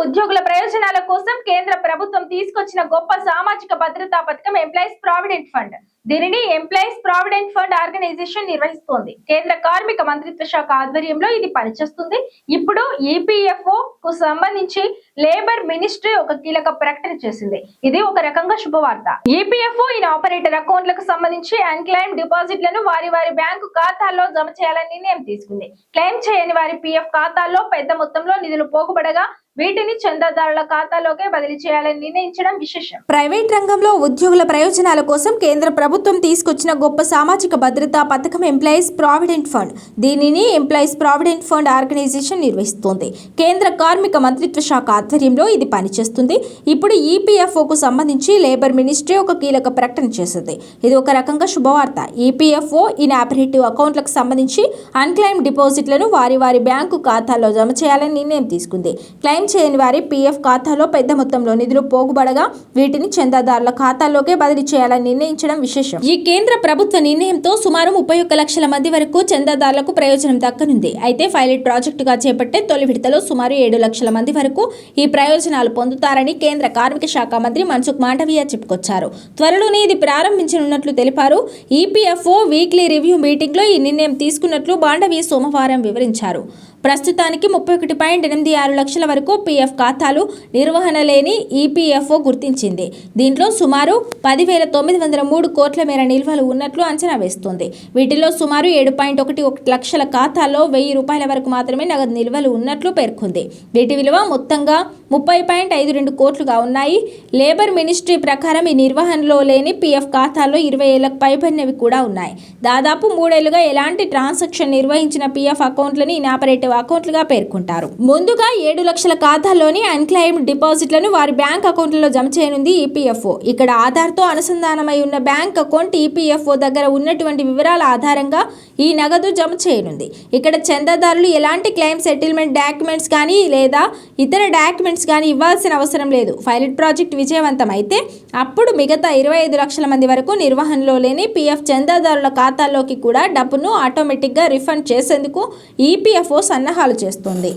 ఉద్యోగుల ప్రయోజనాల కోసం కేంద్ర ప్రభుత్వం తీసుకొచ్చిన గొప్ప సామాజిక భద్రతా పథకం ఎంప్లాయీస్ ప్రావిడెంట్ ఫండ్. దీనిని ఎంప్లాయీస్ ప్రావిడెంట్ ఫండ్ ఆర్గనైజేషన్ నిర్వహిస్తోంది. కేంద్ర కార్మిక మంత్రిత్వ శాఖ ఆధ్వర్యంలో ఇది పనిచేస్తుంది. ఇప్పుడు ఈపీఎఫ్ఓ కు సంబంధించి లేబర్ మినిస్ట్రీ ఒక కీలక ప్రకటన చేసింది. ఇది ఒక రకంగా శుభవార్త. ఈపీఎఫ్ఓ ఇన్ ఆపరేటర్ అకౌంట్లకు సంబంధించి అన్క్లెయిమ్ డిపాజిట్లను వారి బ్యాంకు ఖాతాల్లో జమ చేయాలని నిర్ణయం తీసుకుంది. క్లెయిమ్ చేయని వారి పీఎఫ్ ఖాతాల్లో పెద్ద మొత్తంలో నిధులు పోగుబడగా వీటిని చందాదారుల ఖాతాలోకే బదిలీ చేయాలని నిర్ణయించడం విశేషం. ప్రైవేట్ రంగంలో ఉద్యోగుల ప్రయోజనాల కోసం కేంద్ర ప్రభుత్వం తీసుకొచ్చిన గొప్ప సామాజిక భద్రతా పథకం ఎంప్లాయీస్ ప్రావిడెంట్ ఫండ్. దీనిని ఎంప్లాయీస్ ప్రావిడెంట్ ఫండ్ ఆర్గనైజేషన్ నిర్వహిస్తోంది. కేంద్ర కార్మిక మంత్రిత్వ శాఖ ఆధ్వర్యంలో ఇది పనిచేస్తుంది. ఇప్పుడు ఈపీఎఫ్ఓకు సంబంధించి లేబర్ మినిస్ట్రీ ఒక కీలక ప్రకటన చేసింది. ఇది ఒక రకంగా శుభవార్త. ఈపీఎఫ్ఓ ఇన్ ఆపరేటివ్ అకౌంట్లకు సంబంధించి అన్క్లెయిమ్ డిపాజిట్లను వారి బ్యాంకు ఖాతాల్లో జమ చేయాలని నిర్ణయం తీసుకుంది. క్లెయిమ్ చేయని వారి పీఎఫ్ ఖాతాలో పెద్ద మొత్తంలో నిధులు పోగుబడగా వీటిని చందాదారుల ఖాతాల్లోకే బదిలీ చేయాలని నిర్ణయించడం విశేషం. ఈ కేంద్ర ప్రభుత్వ నిర్ణయంతో సుమారు 31 లక్షల మంది వరకు చందాదారులకు ప్రయోజనం దక్కనుంది. అయితే పైలట్ ప్రాజెక్టుగా చేపట్టే తొలి విడతలో సుమారు 7 లక్షల మంది వరకు ఈ ప్రయోజనాలు పొందుతారని కేంద్ర కార్మిక శాఖ మంత్రి మన్సుఖ్ మాండవీయ చెప్పుకొచ్చారు. త్వరలోనే ఇది ప్రారంభించనున్నట్లు తెలిపారు. ఈపీఎఫ్ఓ వీక్లీ రివ్యూ మీటింగ్ లో ఈ నిర్ణయం తీసుకున్నట్లు మాండవీయ సోమవారం వివరించారు. ప్రస్తుతానికి 31.86 లక్షల వరకు పీఎఫ్ ఖాతాలు నిర్వహణ లేని ఈపీఎఫ్ఓ గుర్తించింది. దీంట్లో సుమారు 10,903 కోట్ల మేర నిల్వలు ఉన్నట్లు అంచనా వేస్తోంది. వీటిలో సుమారు 7.11 లక్షల ఖాతాల్లో 1000 రూపాయల వరకు మాత్రమే నగదు నిల్వలు ఉన్నట్లు పేర్కొంది. వీటి విలువ మొత్తంగా 30.52 కోట్లుగా ఉన్నాయి. లేబర్ మినిస్ట్రీ ప్రకారం ఈ నిర్వహణలో లేని పీఎఫ్ ఖాతాల్లో 20 ఏళ్లకు పైబడినవి కూడా ఉన్నాయి. దాదాపు 3 ఏళ్లుగా ఎలాంటి ట్రాన్సాక్షన్ నిర్వహించిన పీఎఫ్ అకౌంట్లని ఇనాపరేటివ్ అకౌంట్లుగా పేర్కొంటారు. ముందుగా 7 లక్షల ఖాతాల్లోని అన్క్లెయిమ్ డిపాజిట్లను వారి బ్యాంక్ అకౌంట్లలో జమ చేయనుంది ఈపీఎఫ్ఓ. ఇక్కడ ఆధార్తో అనుసంధానమై ఉన్న బ్యాంక్ అకౌంట్ ఈపీఎఫ్ఓ దగ్గర ఉన్నటువంటి వివరాల ఆధారంగా ఈ నగదు జమ చేయనుంది. ఇక్కడ చందాదారులు ఎలాంటి క్లెయిమ్ సెటిల్మెంట్ డాక్యుమెంట్స్ కానీ లేదా ఇతర డాక్యుమెంట్స్ కానీ ఇవ్వాల్సిన అవసరం లేదు. పైలట్ ప్రాజెక్ట్ విజయవంతం అయితే అప్పుడు మిగతా 25 లక్షల మంది వరకు నిర్వహణలో లేని పీఎఫ్ చందాదారుల ఖాతాల్లోకి కూడా డబ్బును ఆటోమేటిక్గా రిఫండ్ చేసేందుకు ఈపీఎఫ్ఓ సన్నాహాలు చేస్తుంది.